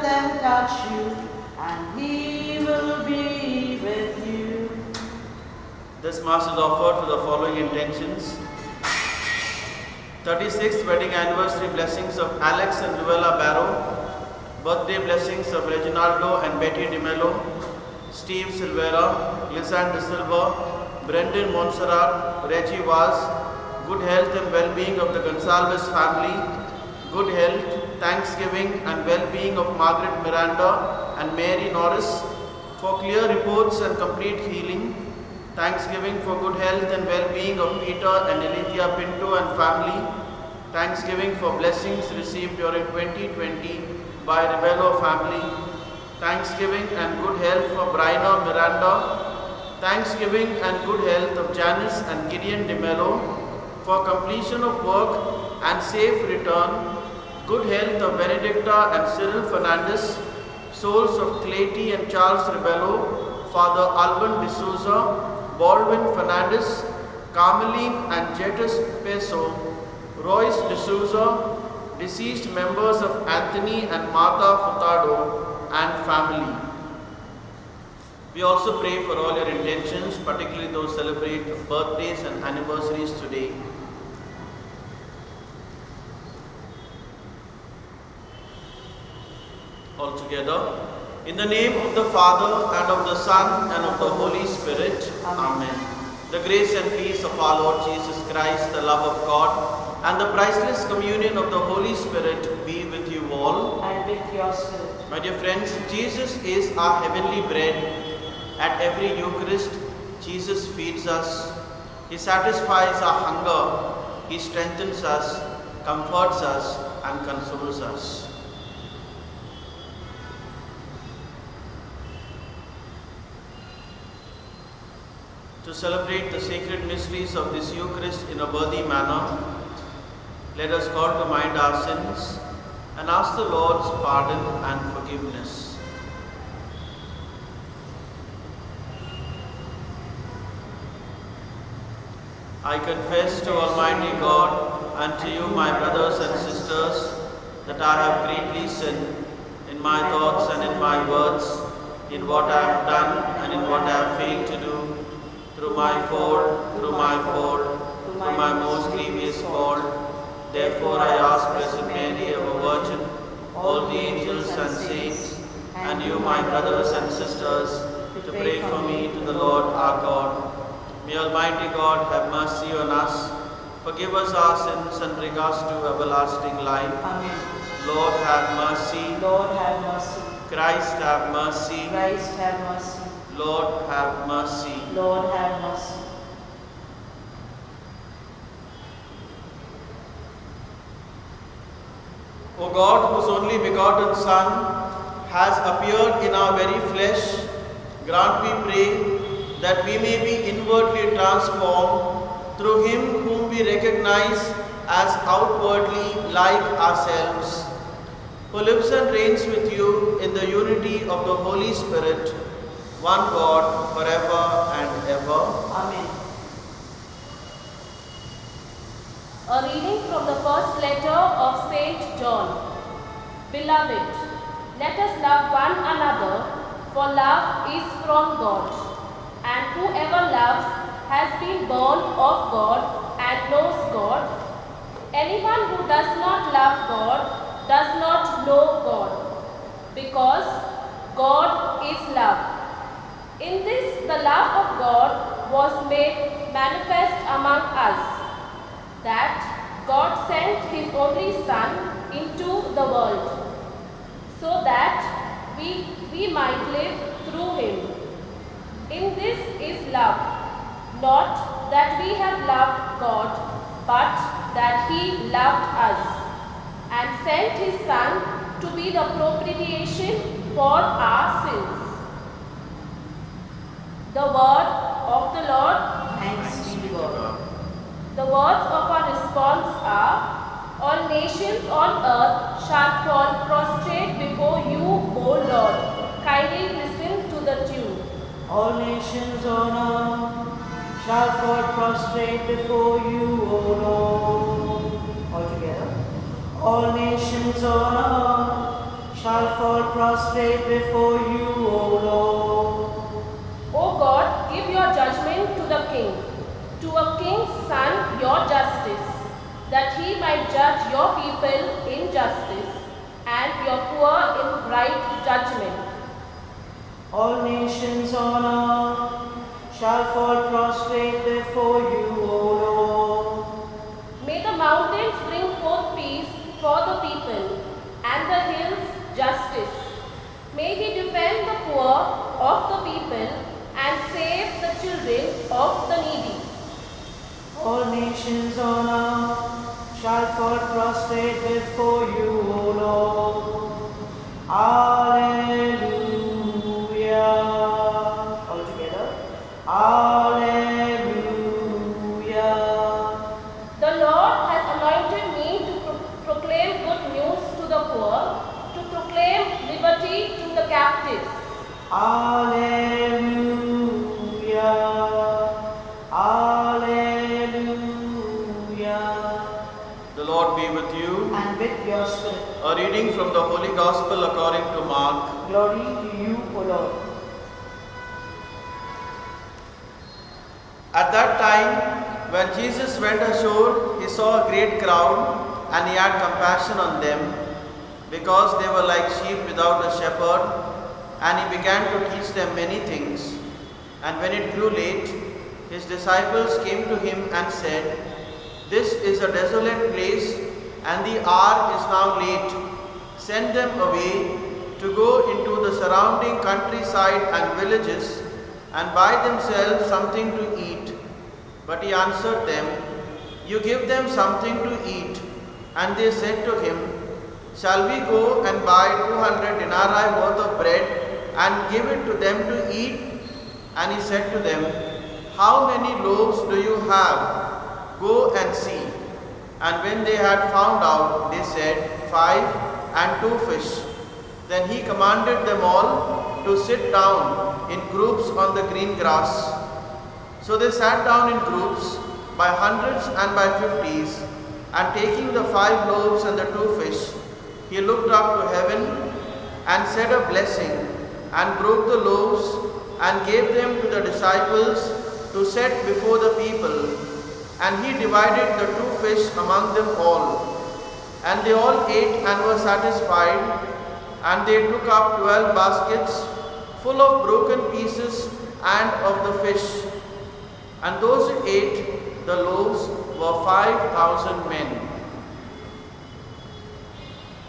let them touch you, and He will be with you. This Mass is offered to the following intentions. 36th wedding anniversary blessings of Alex and Luella Barrow. Birthday blessings of Reginaldo and Betty DeMello, Steve Silvera, Lisanne De Silva, Brendan Montserrat, Reggie Vaz. Good health and well-being of the Gonsalves family. Good health, thanksgiving and well-being of Margaret Miranda and Mary Norris. For clear reports and complete healing. Thanksgiving for good health and well-being of Peter and Elithia Pinto and family. Thanksgiving for blessings received during 2020 by Rebello family. Thanksgiving and good health for Bryna Miranda. Thanksgiving and good health of Janice and Gideon DeMello. For completion of work and safe return. Good health of Benedicta and Cyril Fernandez. Souls of Clayty and Charles Rebello. Father Alban D'Souza. Baldwin Fernandez, Carmeline and Jettis Peso, Royce D'Souza, deceased members of Anthony and Martha Furtado and family. We also pray for all your intentions, particularly those celebrate birthdays and anniversaries today. All together. In the name of the Father, and of the Son, and of the Holy Spirit. Amen. The grace and peace of our Lord Jesus Christ, the love of God, and the priceless communion of the Holy Spirit be with you all. And with your spirit. My dear friends, Jesus is our heavenly bread. At every Eucharist, Jesus feeds us. He satisfies our hunger. He strengthens us, comforts us, and consoles us. To celebrate the sacred mysteries of this Eucharist in a worthy manner, let us call to mind our sins and ask the Lord's pardon and forgiveness. I confess to Almighty God and to you, my brothers and sisters, that I have greatly sinned in my thoughts and in my words, in what I have done and in what I have failed to do. Through my fault, through my most grievous fault. Therefore I ask Blessed Mary, ever Virgin, all the angels and saints, and you, my brothers and sisters, to pray for me to the Lord our God. May Almighty God have mercy on us, forgive us our sins, and bring us to everlasting life. Amen. Lord have mercy. Lord have mercy. Christ have mercy. Christ have mercy. Lord have mercy. Lord have mercy. O God, whose only begotten Son has appeared in our very flesh, grant, we pray, that we may be inwardly transformed through Him whom we recognize as outwardly like ourselves, who lives and reigns with you in the unity of the Holy Spirit, one God, forever and ever. Amen. A reading from the first letter of St. John. Beloved, let us love one another, for love is from God. And whoever loves has been born of God and knows God. Anyone who does not love God does not know God, because God is love. In this, the love of God was made manifest among us, that God sent His only Son into the world, so that we might live through Him. In this is love, not that we have loved God, but that He loved us, and sent His Son to be the propitiation for our sins. The word of the Lord. Thanks be to God. The words of our response are, all nations on earth shall fall prostrate before you, O Lord. Kindly listen to the tune. All nations on earth shall fall prostrate before you, O Lord. All together. All nations on earth shall shall fall prostrate before you, O Lord. O God, give your judgment to the king, to a king's son your justice, that he might judge your people in justice and your poor in right judgment. All nations on earth shall fall prostrate before you, O Lord. May the mountains bring forth peace for the people, and the hills justice. May he defend the poor of the people and save the children of the needy. All nations on earth shall fall prostrate before you, O Lord. Alleluia. All together. Alleluia. The Lord has anointed me to proclaim good news to the poor, to proclaim liberty to the captives. Alleluia. Alleluia. The Lord be with you. And with your spirit. A reading from the Holy Gospel according to Mark. Glory to you, O Lord. At that time, when Jesus went ashore, he saw a great crowd, and he had compassion on them, because they were like sheep without a shepherd, and he began to teach them many things. And when it grew late, his disciples came to him and said, "This is a desolate place, and the hour is now late. Send them away to go into the surrounding countryside and villages, and buy themselves something to eat." But he answered them, "You give them something to eat." And they said to him, "Shall we go and buy 200 denarii worth of bread and give it to them to eat?" And he said to them, "How many loaves do you have? Go and see." And when they had found out, they said, 5 and 2 fish. Then he commanded them all to sit down in groups on the green grass. So they sat down in groups by hundreds and by 50s, and taking the 5 loaves and the 2 fish, he looked up to heaven and said a blessing, and broke the loaves and gave them to the disciples to set before the people. And he divided the 2 fish among them all. And they all ate and were satisfied, and they took up 12 baskets full of broken pieces and of the fish. And those who ate the loaves were 5,000 men.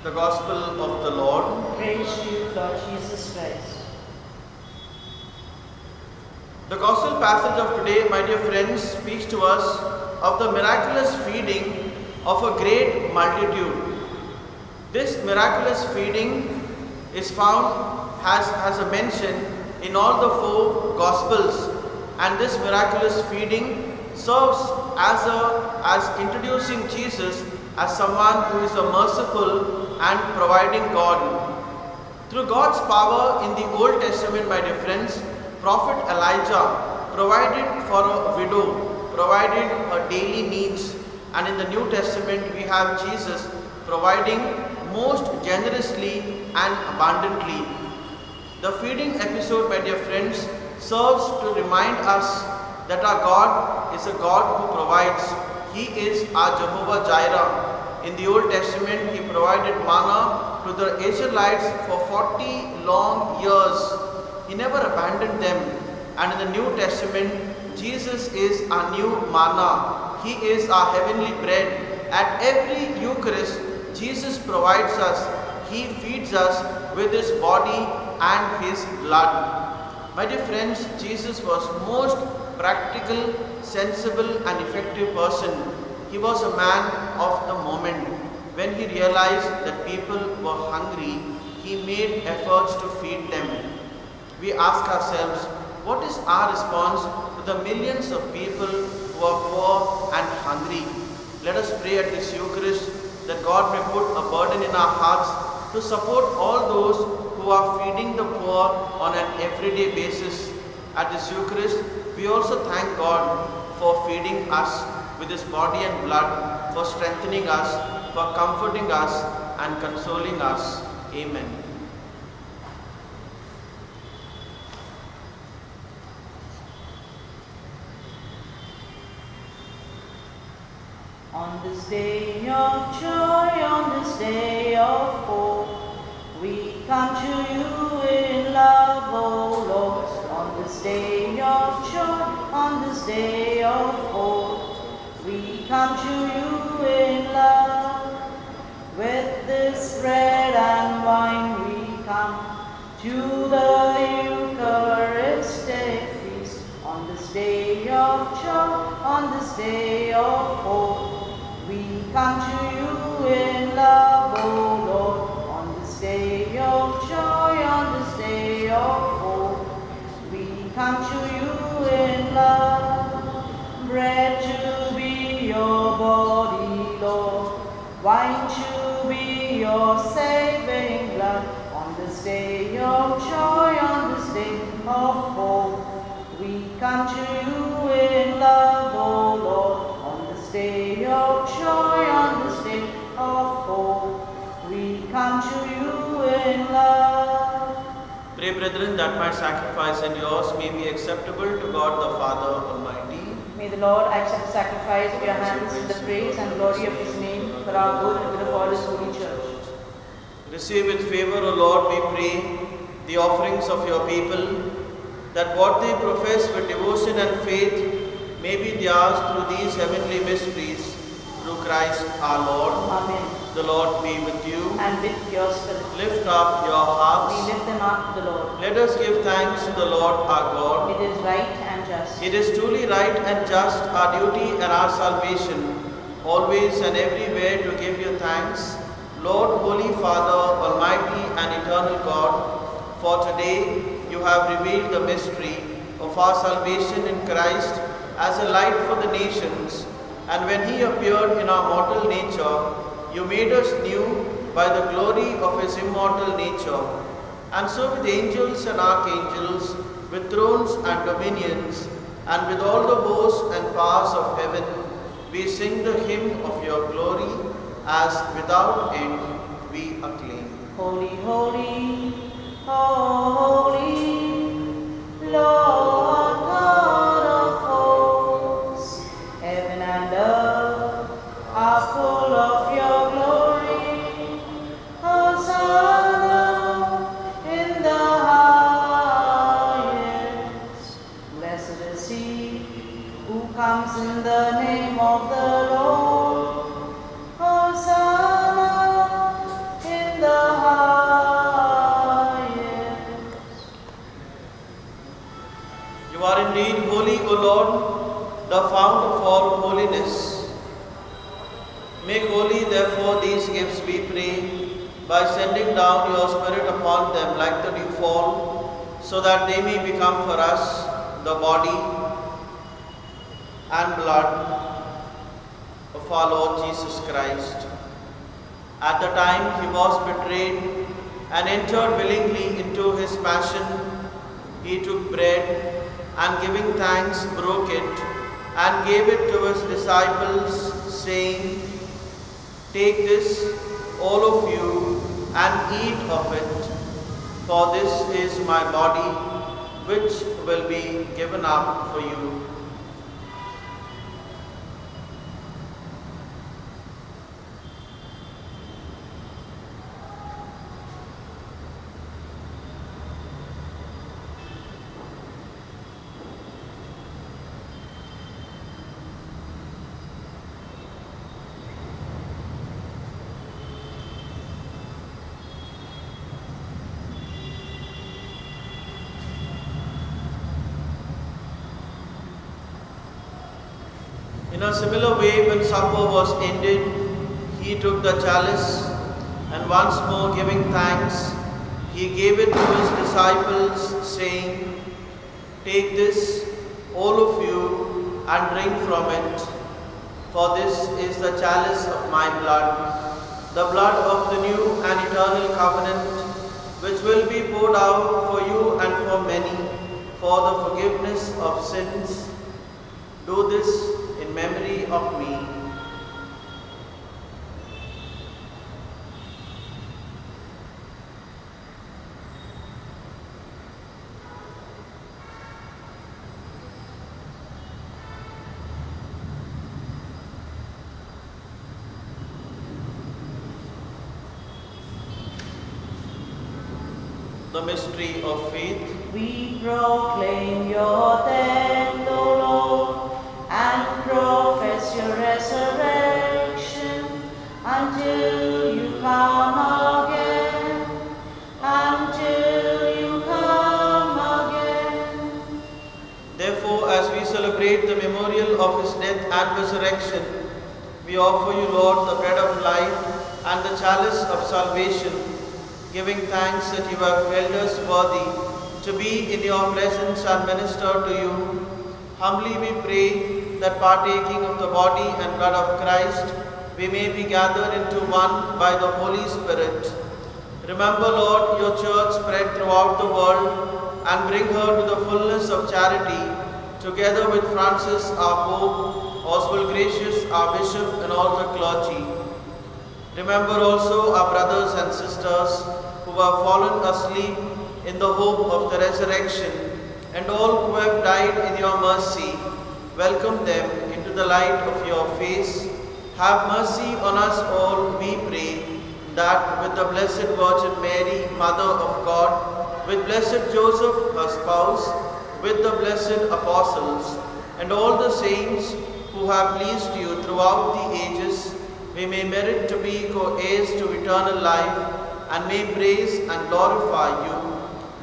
The Gospel of the Lord. Praise to you, Lord Jesus Christ. The Gospel passage of today, my dear friends, speaks to us of the miraculous feeding of a great multitude. This miraculous feeding is found, has a mention in all the 4 Gospels, and this miraculous feeding serves as introducing Jesus as someone who is a merciful and providing God. Through God's power in the Old Testament, my dear friends, Prophet Elijah provided for a widow, provided her daily needs, and in the New Testament we have Jesus providing most generously and abundantly. The feeding episode, my dear friends, serves to remind us that our God is a God who provides. He is our Jehovah Jireh. In the Old Testament, He provided manna to the Israelites for 40 long years. He never abandoned them. And in the New Testament, Jesus is our new manna. He is our heavenly bread. At every Eucharist, Jesus provides us. He feeds us with His body and His blood. My dear friends, Jesus was most practical, sensible and effective person. He was a man of the moment. When he realized that people were hungry, he made efforts to feed them. We ask ourselves, what is our response to the millions of people who are poor and hungry? Let us pray at this Eucharist that God may put a burden in our hearts to support all those who are feeding the poor on an everyday basis. At this Eucharist, we also thank God for feeding us with His body and blood, for strengthening us, for comforting us and consoling us. Amen. On this day of joy, on this day of hope, we come to you in love, O Lord. On this day of joy, on this day of hope, we come to you in love. With this bread and wine we come to the Eucharistic feast. On this day of joy, on this day of hope, we come to you in love, O Lord. On this day of joy, on this day of hope, we come to you in love. Bread to be your body, Lord, wine to be your saving blood. On this day of joy, on this day of hope, we come to you in love, O Lord. On this day of joy, on this day of hope, we come to you in love. Pray, brethren, that my sacrifice and yours may be acceptable to God the Father Almighty. May the Lord accept the sacrifice of your hands in the praise and glory of his name for our good and good of all his holy church. Receive with favor, O Lord, we pray, the offerings of your people, that what they profess with devotion and faith may be theirs through these heavenly mysteries, through Christ our Lord. Amen. The Lord be with you. And with your spirit. Lift up your We hearts. lift them up to the Lord. Let us give thanks to the Lord our God. It is right and just. It is truly right and just, our duty and our salvation, always and everywhere to give you thanks, Lord, Holy Father, Almighty and Eternal God, for today you have revealed the mystery of our salvation in Christ as a light for the nations, and when he appeared in our mortal nature, you made us new by the glory of his immortal nature. And so with angels and archangels, with thrones and dominions, and with all the hosts and powers of heaven, we sing the hymn of your glory, as without end we acclaim. Holy, holy, holy, Lord God of hosts, heaven and earth are full of your glory. Hosanna in the highest. Blessed is he who comes in the name of the Lord. Hosanna in the highest. You are indeed holy, O Lord, the fount of all holiness. Make holy, therefore, these gifts, we pray, by sending down your Spirit upon them like the dewfall, so that they may become for us the body and blood of our Lord Jesus Christ. At the time he was betrayed and entered willingly into his passion, he took bread and giving thanks broke it and gave it to his disciples, saying, "Take this, all of you, and eat of it, for this is my body, which will be given up for you." In a similar way, when supper was ended, he took the chalice, and once more giving thanks, he gave it to his disciples, saying, "Take this, all of you, and drink from it, for this is the chalice of my blood, the blood of the new and eternal covenant, which will be poured out for you and for many, for the forgiveness of sins. Do this in memory of me." The mystery of faith. We proclaim your death, O Lord, and profess your resurrection until you come again, until you come again. Therefore, as we celebrate the memorial of his death and resurrection, we offer you, Lord, the bread of life and the chalice of salvation, giving thanks that you have held us worthy to be in your presence and minister to you. Humbly we pray that partaking of the body and blood of Christ, we may be gathered into one by the Holy Spirit. Remember, Lord, your church spread throughout the world and bring her to the fullness of charity, together with Francis, our Pope, Oswald Gracious, our Bishop, and all the clergy. Remember also our brothers and sisters who have fallen asleep in the hope of the resurrection, and all who have died in your mercy. Welcome them into the light of your face. Have mercy on us all, we pray, that with the Blessed Virgin Mary, Mother of God, with Blessed Joseph, her spouse, with the blessed apostles, and all the saints who have pleased you throughout the ages, we may merit to be co-heirs to eternal life, and may praise and glorify you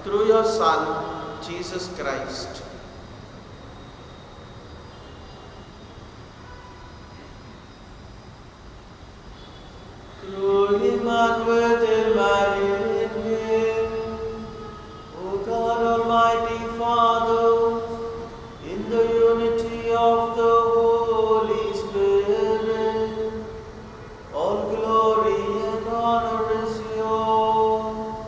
through your Son, Jesus Christ. Through him and with him and in him, O God, Almighty Father, in the unity of the Holy Spirit, all glory and honor is yours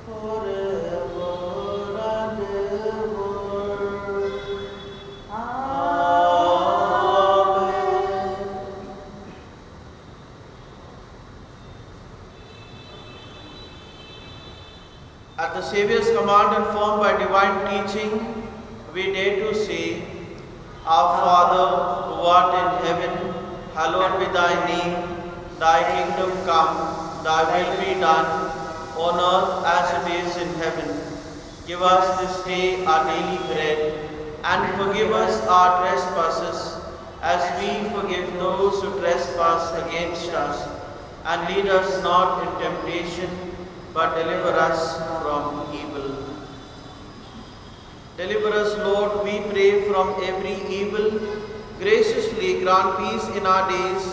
forever and ever. Amen. At the Saviour's command and formed by divine teaching, we dare to say, Our Father, who art in heaven, hallowed be thy name. Thy kingdom come, thy will be done, on earth as it is in heaven. Give us this day our daily bread, and forgive us our trespasses, as we forgive those who trespass against us. And lead us not in temptation, but deliver us from evil. Deliver us, Lord, we pray, from every evil. Graciously grant peace in our days,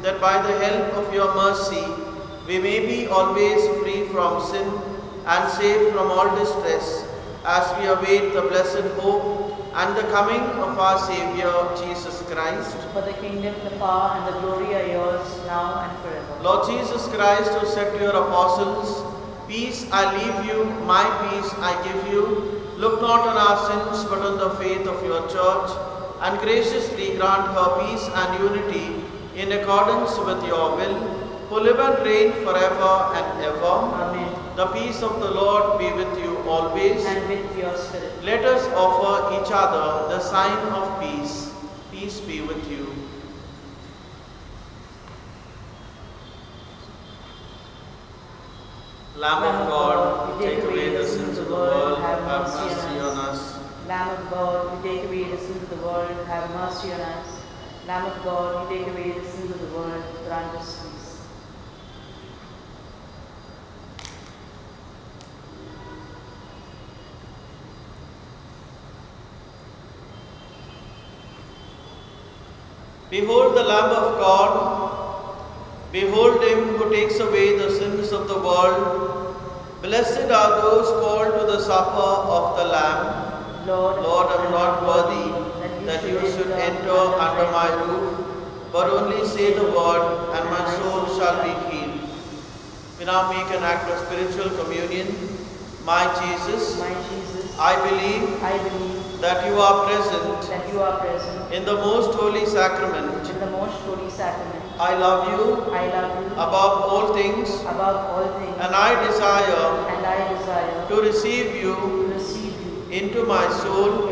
that by the help of your mercy we may be always free from sin and safe from all distress, as we await the blessed hope and the coming of our Saviour, Jesus Christ. For the kingdom, the power, and the glory are yours, now and forever. Lord Jesus Christ, who said to your apostles, Peace I leave you, my peace I give you. Look not on our sins, but on the faith of your church, and graciously grant her peace and unity in accordance with your will, who live and reign forever and ever. Amen. The peace of the Lord be with you always. And with your spirit. Let us offer each other the sign of peace. Peace be with you. Lamb of God, you take away the sins of the world, have mercy on us. Lamb of God, you take away the sins of the world, have mercy on us. Lamb of God, you take away the sins of the world, grant us peace. Behold the Lamb of God. Behold him who takes away the sins of the world. Blessed are those called to the supper of the Lamb. Lord, I am not worthy that you should enter under my roof, but only say the word, and my soul shall be healed. We now make an act of spiritual communion. My Jesus, I believe that you are present in the most holy sacrament. I love you above all things, and I desire to receive you into my soul.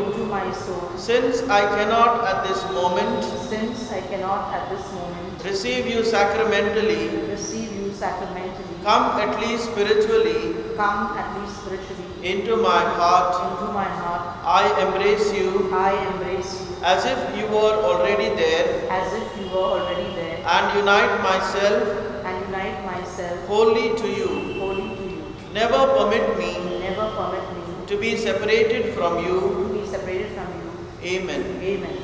Since I cannot at this moment receive you sacramentally, come at least spiritually come at least spiritually into my heart. into my heart. I embrace you I embrace you as if you were already there as if you were already there and unite myself and unite myself wholly to you. wholly to you. Never permit me Never permit me to be separated from you. to be separated from you. Amen. Amen.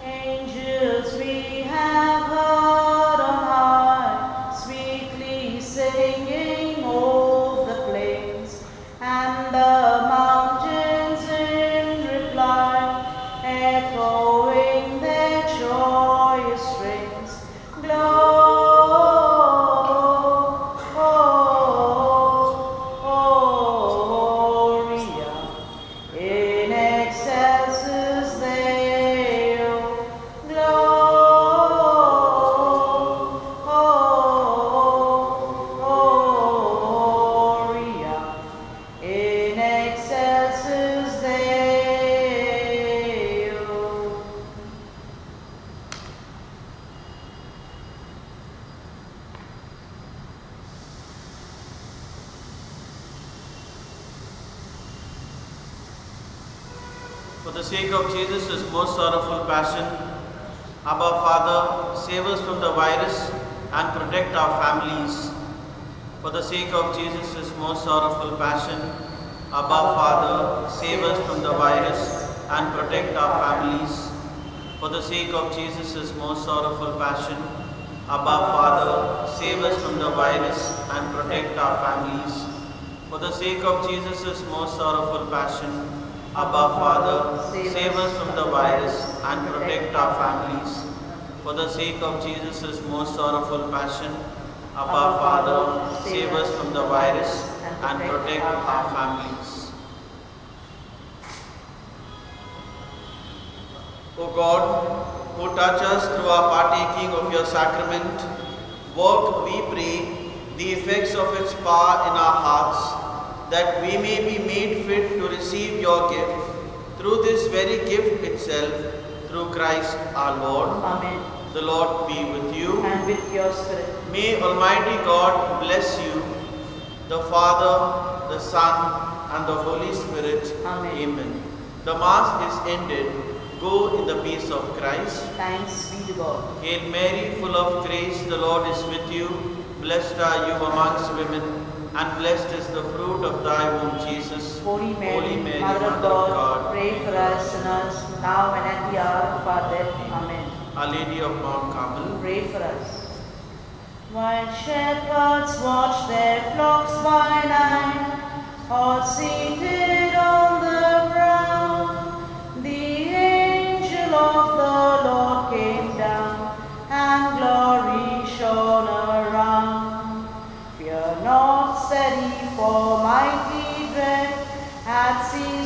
Angels we have heard on high, sweetly singing over the plains, and the mountains in reply, echoing their joyous strains. Gloria in excelsis Deo. Gloria in excelsis Deo. For the sake of Jesus' most sorrowful passion, Abba Father, save us from the virus and protect our families. For the sake of Jesus' most sorrowful passion, Abba Father, save us from the virus and protect our families. For the sake of Jesus' most sorrowful passion, Abba Father, save us from the virus and protect our families. For the sake of Jesus' most sorrowful passion, Abba Father, save us from the virus and protect our families. For the sake of Jesus' most sorrowful passion, Abba Father, save us from the virus and protect our families. O God, who touch us through our partaking of your sacrament, work, we pray, the effects of its power in our hearts, that we may be made fit to receive your gift through this very gift itself, through Christ our Lord. Amen. The Lord be with you. And with your spirit. May Almighty God bless you, the Father, the Son, and the Holy Spirit. Amen. Amen. The Mass is ended. Go in the peace of Christ. Thanks be to God. Hail Mary, full of grace, the Lord is with you. Blessed are you amongst women, and blessed is the fruit of thy womb, Jesus. Holy Mary, Mother of God, pray for us sinners, now and at the hour of our death. Amen. Our Lady of Mount Carmel, Pray for us. While shepherds watch their flocks by night, all seated on the ground, the angel of the Lord came down, and glory shone around. Fear not, said he, for mighty dread hath seized